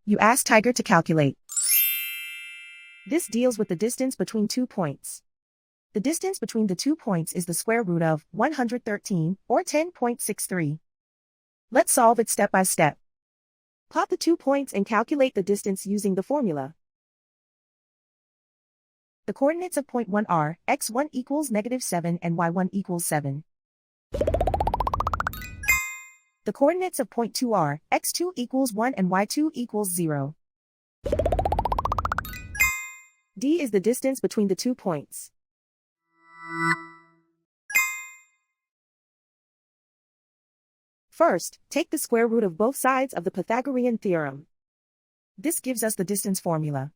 You ask Tiger to calculate. This deals with the distance between 2 points. The distance between the 2 points is the square root of 113, or 10.63. Let's solve it step by step. Plot the 2 points and calculate the distance using the formula. The coordinates of point 1 are x1 equals -7 and y1 equals 7. The coordinates of point 2 are x2 equals 1 and y2 equals 0. D is the distance between the 2 points. First, take the square root of both sides of the Pythagorean theorem. This gives us the distance formula.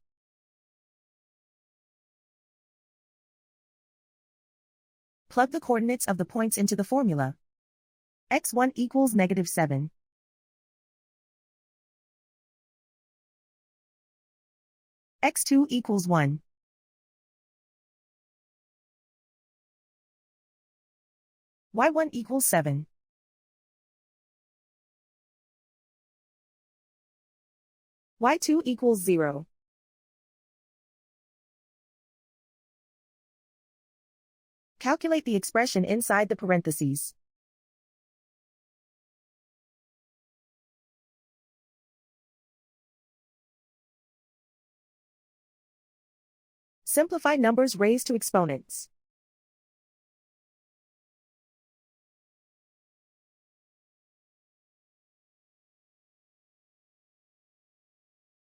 Plug the coordinates of the points into the formula. x1 equals -7. x2 equals 1. y1 equals 7. y2 equals 0. Calculate the expression inside the parentheses. Simplify numbers raised to exponents.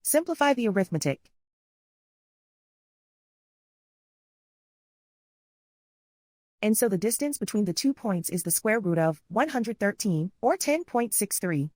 Simplify the arithmetic. And so the distance between the 2 points is the square root of 113, or 10.63.